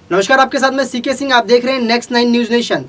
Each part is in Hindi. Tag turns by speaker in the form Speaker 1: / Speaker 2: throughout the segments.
Speaker 1: नमस्कार, आपके साथ मैं सीके सिंह। आप देख रहे हैं next 9 news nation.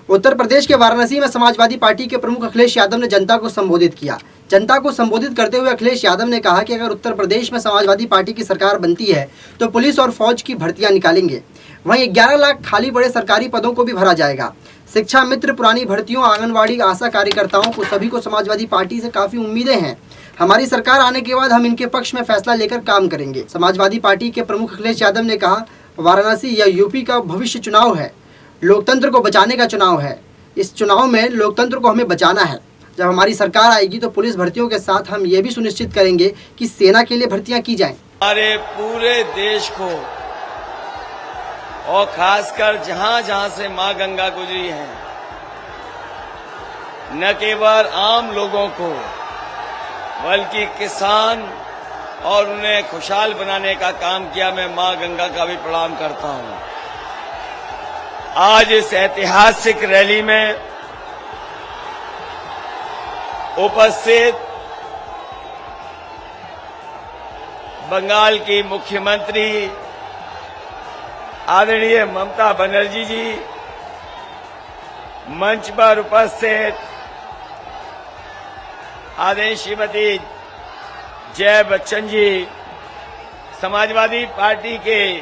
Speaker 1: Uttar Pradesh के वाराणसी में समाजवादी पार्टी के प्रमुख अखिलेश यादव ने जनता को संबोधित किया। जनता को संबोधित करते हुए अखिलेश यादव ने कहा कि अगर उत्तर प्रदेश में समाजवादी पार्टी की सरकार बनती है तो पुलिस और फौज की भर्तियां निकालेंगे। वहीं 11 लाख खाली पड़े सरकारी पदों को भी भरा जाएगा। शिक्षा मित्र, पुरानी भर्तियों, आंगनबाड़ी, आशा कार्यकर्ताओं को सभी को समाजवादी पार्टी से काफी उम्मीदें हैं। हमारी सरकार आने के बाद हम इनके पक्ष में फैसला लेकर काम करेंगे। समाजवादी पार्टी के प्रमुख अखिलेश यादव ने कहा, वाराणसी या यूपी का भविष्य चुनाव है, लोकतंत्र को बचाने का चुनाव है। इस चुनाव में लोकतंत्र को हमें बचाना है। जब हमारी सरकार आएगी तो पुलिस भर्तियों के साथ हम ये भी सुनिश्चित करेंगे कि सेना के लिए भर्तियां की जाएं।
Speaker 2: हमारे पूरे देश को और खासकर जहां जहां से मां गंगा गुजरी है, न केवल आम लोगों को बल्कि किसान और उन्हें खुशहाल बनाने का काम किया। मैं मां गंगा का भी प्रणाम करता हूं। आज इस ऐतिहासिक रैली में उपस्थित बंगाल की मुख्यमंत्री आदरणीय ममता बनर्जी जी, मंच पर उपस्थित आदरणीय श्रीमती जय बच्चन जी, समाजवादी पार्टी के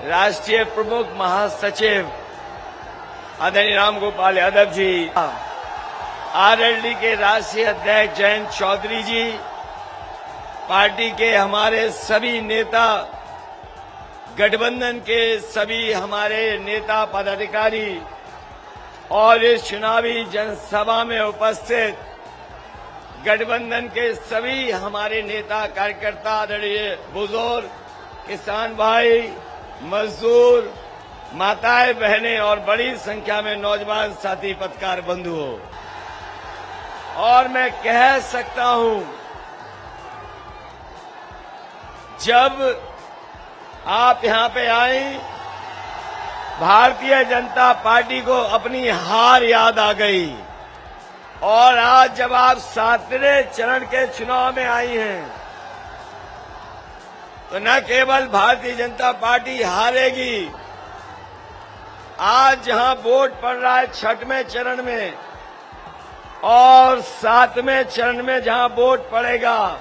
Speaker 2: राष्ट्रीय प्रमुख महासचिव आदरणीय राम गोपाल यादव जी, आरएलडी के राष्ट्रीय अध्यक्ष जयंत चौधरी जी, पार्टी के हमारे सभी नेता, गठबंधन के सभी हमारे नेता पदाधिकारी और इस चुनावी जनसभा में उपस्थित गठबंधन के सभी हमारे नेता कार्यकर्ता, आदरणीय बुजुर्ग, किसान भाई, मजदूर, माताएं, बहनें और बड़ी संख्या में नौजवान साथी पत्रकार बंधुओं, और मैं कह सकता हूं, जब आप यहां पे आए, भारतीय जनता पार्टी को अपनी हार याद आ गई। और आज जब आप 7वें चरण के चुनाव में आई हैं, तो न केवल भारतीय जनता पार्टी हारेगी, आज जहां वोट पड़ रहा है 6वें चरण में और 7वें चरण में जहां वोट पड़ेगा,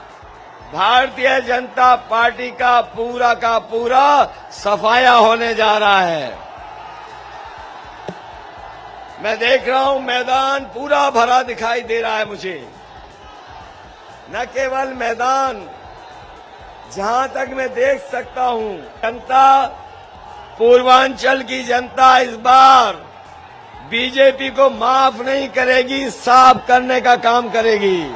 Speaker 2: भारतीय जनता पार्टी का पूरा सफाया होने जा रहा है। मैं देख रहा हूं मैदान पूरा भरा दिखाई दे रहा है मुझे। न केवल मैदान, जहां तक मैं देख सकता हूं, जनता, पूर्वांचल की जनता इस बार बीजेपी को माफ नहीं करेगी, साफ करने का काम करेगी।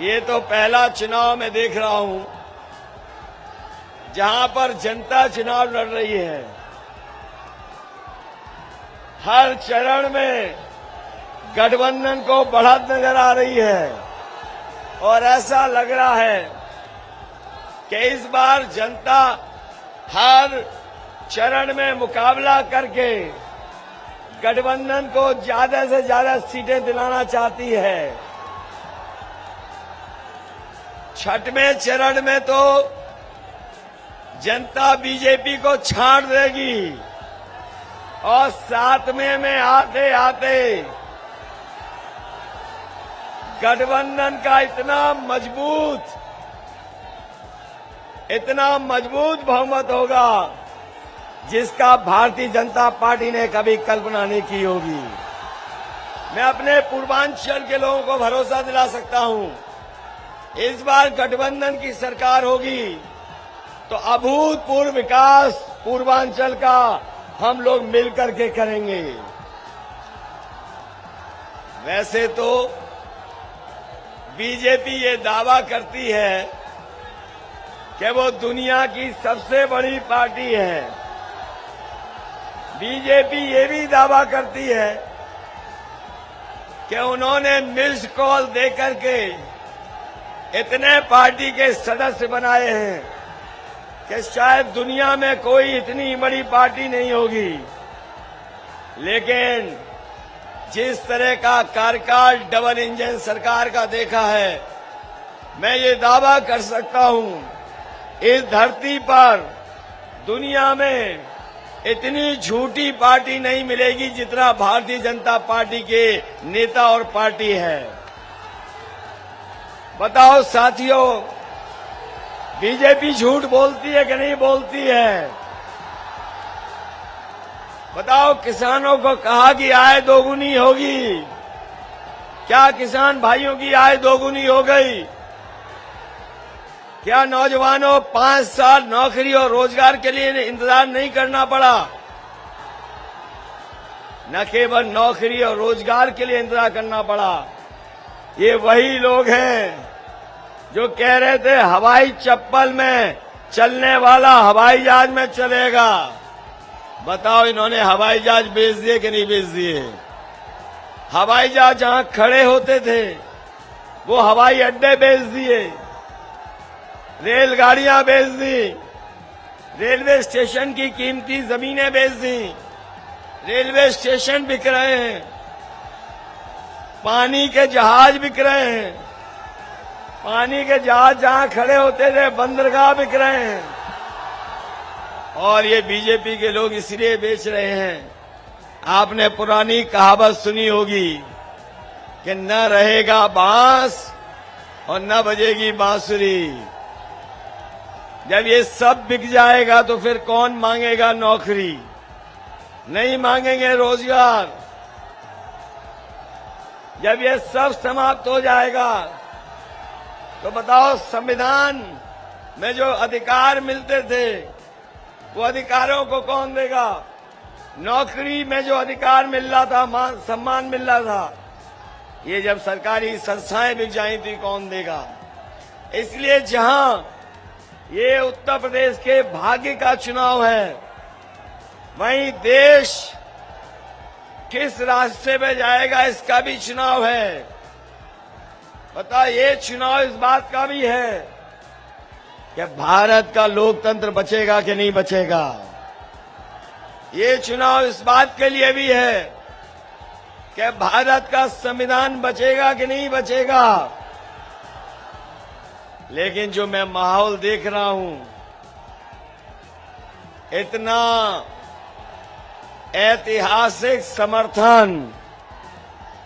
Speaker 2: ये तो पहला चुनाव मैं देख रहा हूं जहां पर जनता चुनाव लड़ रही है। हर चरण में गठबंधन को बढ़त नजर आ रही है और ऐसा लग रहा है कि इस बार जनता हर चरण में मुकाबला करके गठबंधन को ज्यादा से ज्यादा सीटें दिलाना चाहती है। 6वें चरण में तो जनता बीजेपी को छांट देगी और 7वें में आते आते गठबंधन का इतना मजबूत बहुमत होगा जिसका भारतीय जनता पार्टी ने कभी कल्पना नहीं की होगी। मैं अपने पूर्वांचल के लोगों को भरोसा दिला सकता हूं, इस बार गठबंधन की सरकार होगी तो अभूतपूर्व विकास पूर्वांचल का हम लोग मिलकर के करेंगे। वैसे तो बीजेपी ये दावा करती है कि वो दुनिया की सबसे बड़ी पार्टी है। बीजेपी ये भी दावा करती है कि उन्होंने मिस्ड कॉल देकर के इतने पार्टी के सदस्य बनाए हैं कि शायद दुनिया में कोई इतनी बड़ी पार्टी नहीं होगी। लेकिन जिस तरह का कार्यकाल डबल इंजन सरकार का देखा है, मैं ये दावा कर सकता हूं इस धरती पर दुनिया में इतनी झूठी पार्टी नहीं मिलेगी जितना भारतीय जनता पार्टी के नेता और पार्टी है। बताओ साथियों, बीजेपी झूठ बोलती है कि नहीं बोलती है? बताओ, किसानों को कहा कि आय दोगुनी होगी, क्या किसान भाइयों की आय दोगुनी हो गई? क्या नौजवानों 5 साल नौकरी और रोजगार के लिए इंतजार नहीं करना पड़ा? न केवल नौकरी और रोजगार के लिए इंतजार करना पड़ा, ये वही लोग हैं जो कह रहे थे हवाई चप्पल में चलने वाला हवाई जहाज में चलेगा। बताओ, इन्होंने हवाई जहाज बेच दिए कि नहीं बेच दिए? हवाई जहाज जहां खड़े होते थे वो हवाई अड्डे बेच दिए, रेलगाड़ियां बेच दी, रेलवे स्टेशन की कीमती जमीनें बेच दी, रेलवे स्टेशन बिक रहे हैं, पानी के जहाज बिक रहे हैं, पानी के जहाज जहां खड़े होते थे बंदरगाह बिक रहे हैं। और ये बीजेपी के लोग इसलिए बेच रहे हैं, आपने पुरानी कहावत सुनी होगी कि न रहेगा बांस और न बजेगी बांसुरी। जब ये सब बिक जाएगा तो फिर कौन मांगेगा नौकरी? नहीं मांगेंगे रोजगार। जब ये सब समाप्त हो जाएगा तो बताओ, संविधान में जो अधिकार मिलते थे वो अधिकारों को कौन देगा? नौकरी में जो अधिकार मिल रहा था, मान सम्मान मिल रहा था, ये जब सरकारी संस्थाएं बिक जाएं तो कौन देगा? इसलिए जहां ये उत्तर प्रदेश के भाग्य का चुनाव है, वहीं देश किस रास्ते पे जाएगा इसका भी चुनाव है। पता, ये चुनाव इस बात का भी है कि भारत का लोकतंत्र बचेगा कि नहीं बचेगा। ये चुनाव इस बात के लिए भी है कि भारत का संविधान बचेगा कि नहीं बचेगा। लेकिन जो मैं माहौल देख रहा हूं, इतना ऐतिहासिक समर्थन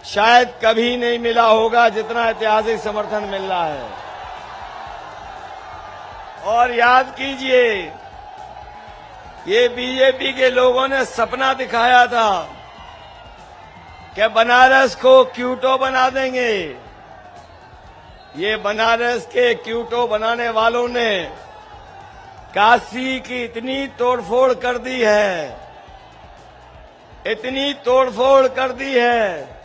Speaker 2: शायद कभी नहीं मिला होगा जितना ऐतिहासिक समर्थन मिल रहा है। और याद कीजिए, ये बीजेपी के लोगों ने सपना दिखाया था कि बनारस को क्यूटो बना देंगे। ये बनारस के क्यूटो बनाने वालों ने काशी की इतनी तोड़फोड़ कर दी है, इतनी तोड़फोड़ कर दी है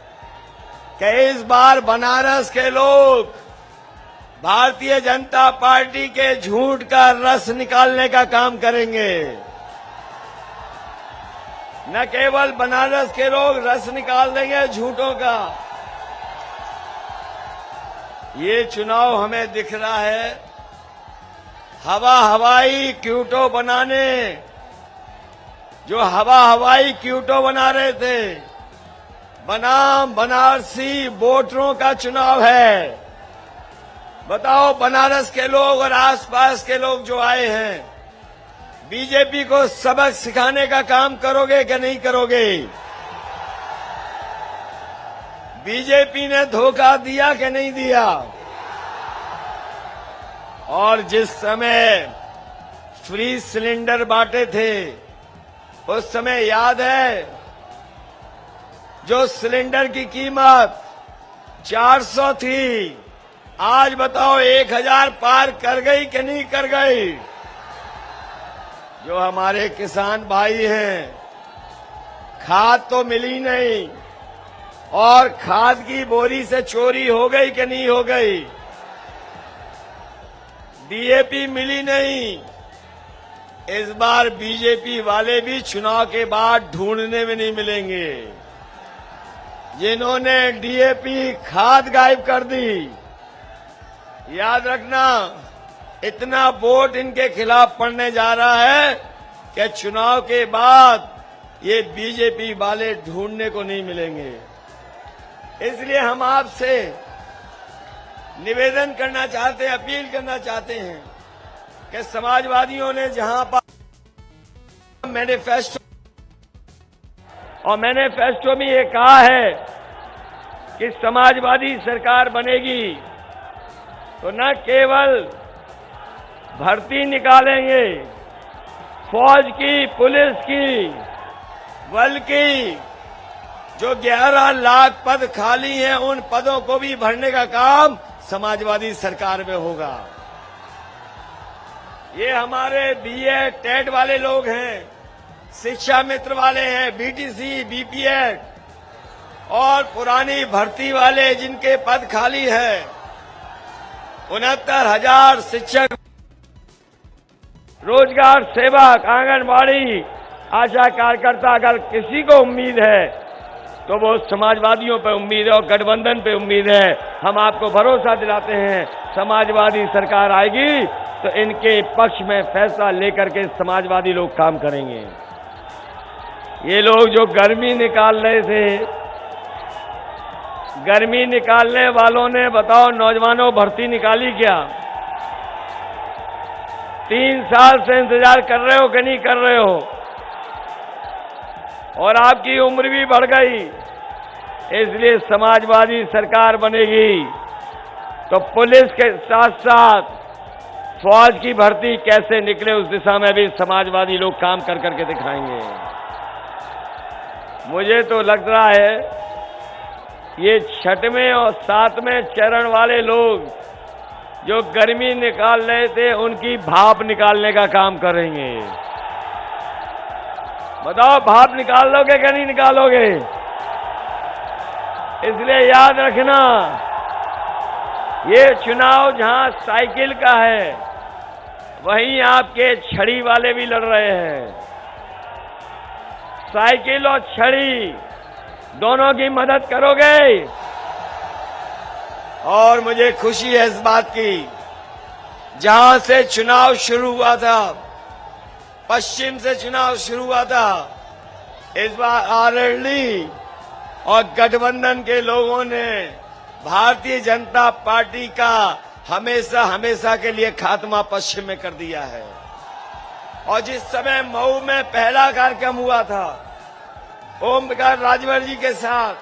Speaker 2: कि इस बार बनारस के लोग भारतीय जनता पार्टी के झूठ का रस निकालने का काम करेंगे। न केवल बनारस के लोग रस निकाल देंगे झूठों का, ये चुनाव हमें दिख रहा है हवाई क्यूटो बनाने, जो हवाई क्यूटो बना रहे थे, बनाम बनारसी वोटरों का चुनाव है। बताओ, बनारस के लोग और आसपास के लोग जो आए हैं, बीजेपी को सबक सिखाने का काम करोगे कि नहीं करोगे? बीजेपी ने धोखा दिया कि नहीं दिया? और जिस समय फ्री सिलेंडर बांटे थे, उस समय याद है, जो सिलेंडर की कीमत 400 थी, आज बताओ 1000 पार कर गई कि नहीं कर गई? जो हमारे किसान भाई हैं, खाद तो मिली नहीं, और खाद की बोरी से चोरी हो गई कि नहीं हो गई? डीएपी मिली नहीं। इस बार बीजेपी वाले भी चुनाव के बाद ढूंढने में नहीं मिलेंगे। जिन्होंने डीएपी खाद गायब कर दी, याद रखना, इतना वोट इनके खिलाफ पड़ने जा रहा है कि चुनाव के बाद ये बीजेपी वाले ढूंढने को नहीं मिलेंगे। इसलिए हम आपसे निवेदन करना चाहते हैं, अपील करना चाहते हैं कि समाजवादियों ने जहां पर मैनिफेस्टो और मैनिफेस्टो में ये कहा है कि समाजवादी सरकार बनेगी तो न केवल भर्ती निकालेंगे फौज की, पुलिस की, बल्कि जो 11 लाख पद खाली हैं उन पदों को भी भरने का काम समाजवादी सरकार में होगा। ये हमारे बीए, टेट वाले लोग हैं, शिक्षा मित्र वाले हैं, बीटीसी, बीपीएड और पुरानी भर्ती वाले जिनके पद खाली है, 69,000 शिक्षक, रोजगार सेवक, आंगनबाड़ी, आशा कार्यकर्ता, अगर किसी को उम्मीद है तो वो समाजवादियों पे उम्मीद है और गठबंधन पे उम्मीद है। हम आपको भरोसा दिलाते हैं समाजवादी सरकार आएगी तो इनके पक्ष में फैसला लेकर के समाजवादी लोग काम करेंगे। ये लोग जो गर्मी निकाल रहे थे, गर्मी निकालने वालों ने बताओ नौजवानों भर्ती निकाली क्या? 3 साल से इंतजार कर रहे हो कि नहीं कर रहे हो? और आपकी उम्र भी बढ़ गई, इसलिए समाजवादी सरकार बनेगी तो पुलिस के साथ साथ फौज की भर्ती कैसे निकले उस दिशा में भी समाजवादी लोग काम कर करके दिखाएंगे। मुझे तो लग रहा है ये 6वें और 7वें चरण वाले लोग जो गर्मी निकाल रहे थे उनकी भाप निकालने का काम करेंगे। बताओ भाप निकाल लोगे कि नहीं निकालोगे? इसलिए याद रखना, ये चुनाव जहां साइकिल का है वहीं आपके छड़ी वाले भी लड़ रहे हैं। साइकिल और छड़ी दोनों की मदद करोगे? और मुझे खुशी है इस बात की, जहां से चुनाव शुरू हुआ था, पश्चिम से चुनाव शुरू हुआ था, इस बार आरएलडी और गठबंधन के लोगों ने भारतीय जनता पार्टी का हमेशा हमेशा के लिए खात्मा पश्चिम में कर दिया है। और जिस समय मऊ में पहला कार्यक्रम हुआ था ओम प्रकाश राजभर जी के साथ,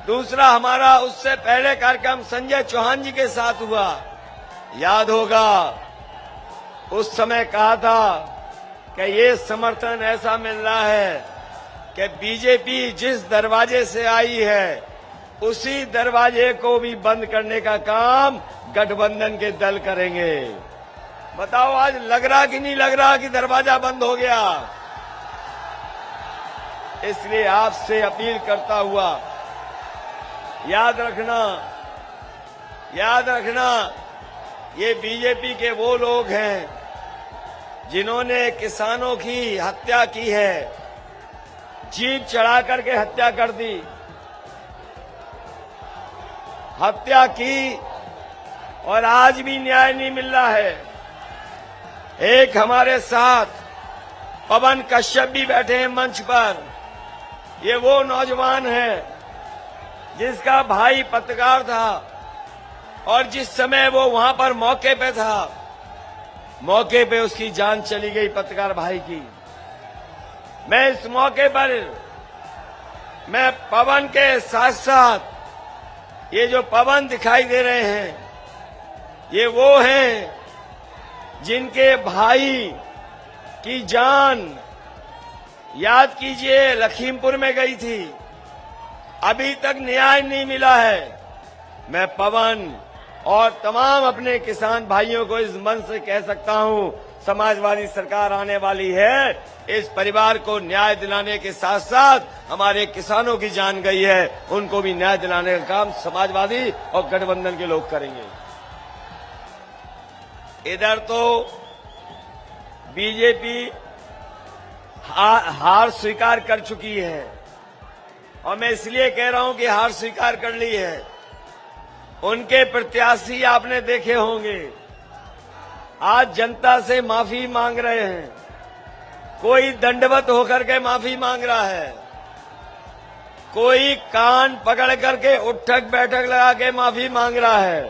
Speaker 2: दूसरा हमारा उससे पहले कार्यक्रम संजय चौहान जी के साथ हुआ, याद होगा उस समय कहा था कि ये समर्थन ऐसा मिल रहा है कि बीजेपी जिस दरवाजे से आई है उसी दरवाजे को भी बंद करने का काम गठबंधन के दल करेंगे। बताओ आज लग रहा कि नहीं लग रहा कि दरवाजा बंद हो गया? इसलिए आपसे अपील करता हुआ याद रखना ये बीजेपी के वो लोग हैं जिन्होंने किसानों की हत्या की है, जीप चढ़ा करके हत्या कर दी, हत्या की और आज भी न्याय नहीं मिल रहा है। एक हमारे साथ पवन कश्यप भी बैठे हैं मंच पर, ये वो नौजवान है जिसका भाई पत्रकार था और जिस समय वो वहां पर मौके पे था, मौके पे उसकी जान चली गई पत्रकार भाई की। मैं इस मौके पर मैं पवन के साथ साथ ये जो पवन दिखाई दे रहे हैं ये वो हैं जिनके भाई की जान, याद कीजिए, लखीमपुर में गई थी, अभी तक न्याय नहीं मिला है। मैं पवन और तमाम अपने किसान भाइयों को इस मन से कह सकता हूं, समाजवादी सरकार आने वाली है, इस परिवार को न्याय दिलाने के साथ साथ हमारे किसानों की जान गई है, उनको भी न्याय दिलाने का काम समाजवादी और गठबंधन के लोग करेंगे। इधर तो बीजेपी हार स्वीकार कर चुकी है और मैं इसलिए कह रहा हूं कि हार स्वीकार कर ली है। उनके प्रत्याशी आपने देखे होंगे आज जनता से माफी मांग रहे हैं, कोई दंडवत होकर के माफी मांग रहा है, कोई कान पकड़ करके उठक बैठक लगा के माफी मांग रहा है,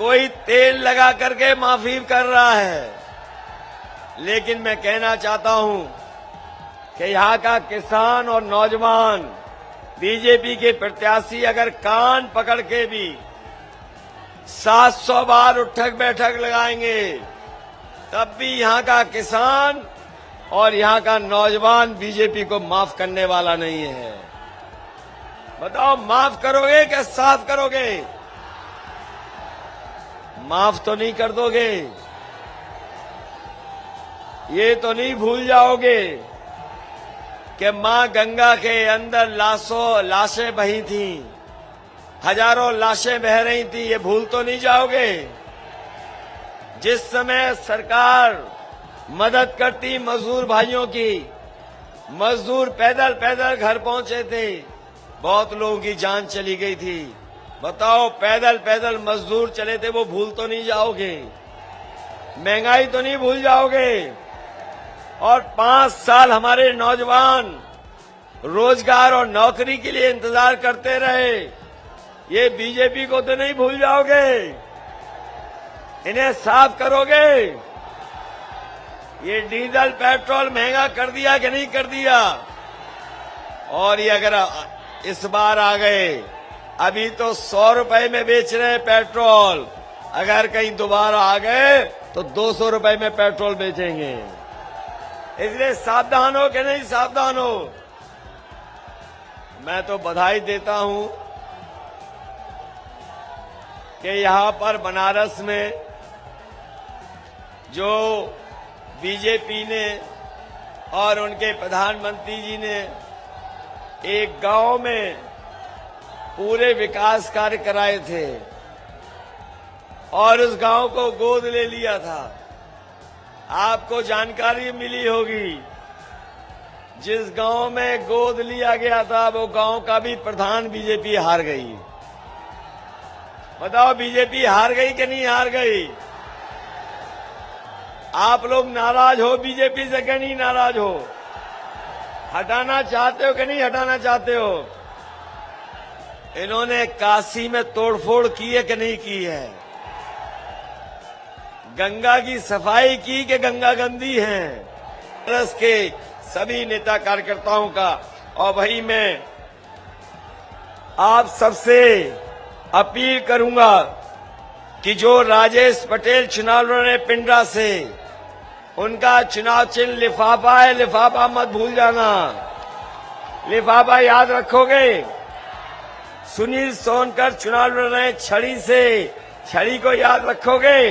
Speaker 2: कोई तेल लगा करके माफी कर रहा है, लेकिन मैं कहना चाहता हूं कि यहाँ का किसान और नौजवान बीजेपी के प्रत्याशी अगर कान पकड़ के भी 700 बार उठक बैठक लगाएंगे, तब भी यहाँ का किसान और यहाँ का नौजवान बीजेपी को माफ करने वाला नहीं है। बताओ, माफ करोगे क्या साफ करोगे? माफ तो नहीं कर दोगे। ये तो नहीं भूल जाओगे कि मां गंगा के अंदर लाशें बही थी, हजारों लाशें बह रही थी। ये भूल तो नहीं जाओगे? जिस समय सरकार मदद करती मजदूर भाइयों की, मजदूर पैदल पैदल घर पहुंचे थे, बहुत लोगों की जान चली गई थी। बताओ, पैदल पैदल मजदूर चले थे, वो भूल तो नहीं जाओगे? महंगाई तो नहीं भूल जाओगे? और 5 साल हमारे नौजवान रोजगार और नौकरी के लिए इंतजार करते रहे, ये बीजेपी को तो नहीं भूल जाओगे? इन्हें साफ करोगे? ये डीजल पेट्रोल महंगा कर दिया कि नहीं कर दिया? और ये अगर इस बार आ गए, अभी तो 100 रुपए में बेच रहे हैं पेट्रोल, अगर कहीं दोबारा आ गए तो 200 रुपए में पेट्रोल बेचेंगे। इसलिए सावधान हो कि नहीं सावधान हो? मैं तो बधाई देता हूं कि यहां पर बनारस में जो बीजेपी ने और उनके प्रधानमंत्री जी ने एक गांव में पूरे विकास कार्य कराए थे और उस गांव को गोद ले लिया था। आपको जानकारी मिली होगी, जिस गांव में गोद लिया गया था वो गांव का भी प्रधान बीजेपी हार गई। बताओ, बीजेपी हार गई कि नहीं हार गई? आप लोग नाराज हो बीजेपी से कि नहीं नाराज हो? हटाना चाहते हो कि नहीं हटाना चाहते हो? इन्होंने काशी में तोड़फोड़ की है कि नहीं की है? गंगा की सफाई की कि गंगा गंदी है? कांग्रेस के सभी नेता कार्यकर्ताओं का और भाई मैं आप सबसे अपील करूंगा कि जो राजेश पटेल चुनाव लड़ रहे पिंडरा से, उनका चुनाव चिन्ह लिफाफा है। लिफाफा मत भूल जाना, लिफाफा याद रखोगे। सुनील सोनकर चुनाव लड़ रहे छड़ी से, छड़ी को याद रखोगे।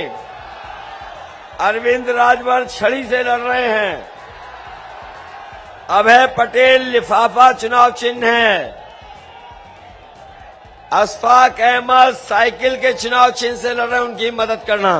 Speaker 2: अरविंद राजभर छड़ी से लड़ रहे हैं। अभय पटेल लिफाफा चुनाव चिन्ह है। अशफाक अहमद साइकिल के चुनाव चिन्ह से लड़ रहे हैं, उनकी मदद करना।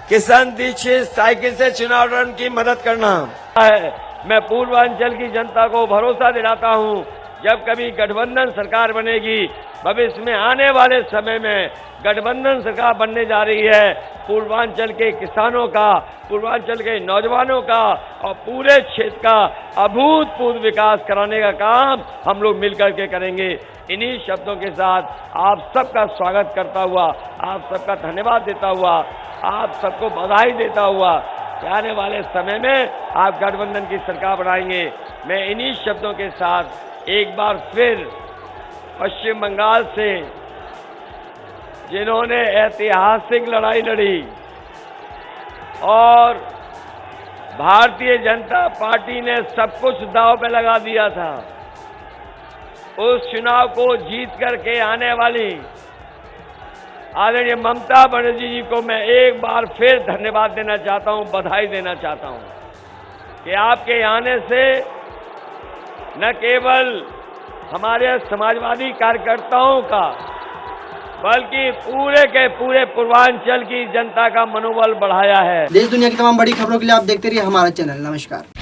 Speaker 2: किशन दीक्षित साइकिल से चुनाव लड़ रहे हैं, उनकी मदद करना है। मैं पूर्वांचल की जनता को भरोसा दिलाता हूं, जब कभी गठबंधन सरकार बनेगी, भविष्य में आने वाले समय में गठबंधन सरकार बनने जा रही है, पूर्वांचल के किसानों का, पूर्वांचल के नौजवानों का और पूरे क्षेत्र का अभूतपूर्व विकास कराने का काम हम लोग मिलकर के करेंगे। इन्हीं शब्दों के साथ आप सबका स्वागत करता हुआ, आप सबका धन्यवाद देता हुआ, आप सबको बधाई देता हुआ कि आने वाले समय में आप गठबंधन की सरकार बनाएंगे। मैं इन्हीं शब्दों के साथ एक बार फिर पश्चिम बंगाल से जिन्होंने ऐतिहासिक लड़ाई लड़ी और भारतीय जनता पार्टी ने सब कुछ दांव पे लगा दिया था, उस चुनाव को जीत करके आने वाली आदरणीय ममता बनर्जी जी को मैं एक बार फिर धन्यवाद देना चाहता हूं, बधाई देना चाहता हूं कि आपके आने से न केवल हमारे समाजवादी कार्यकर्ताओं का बल्कि पूरे के पूरे पूर्वांचल की जनता का मनोबल बढ़ाया है।
Speaker 1: देश दुनिया की तमाम बड़ी खबरों के लिए आप देखते रहिए हमारा चैनल। नमस्कार।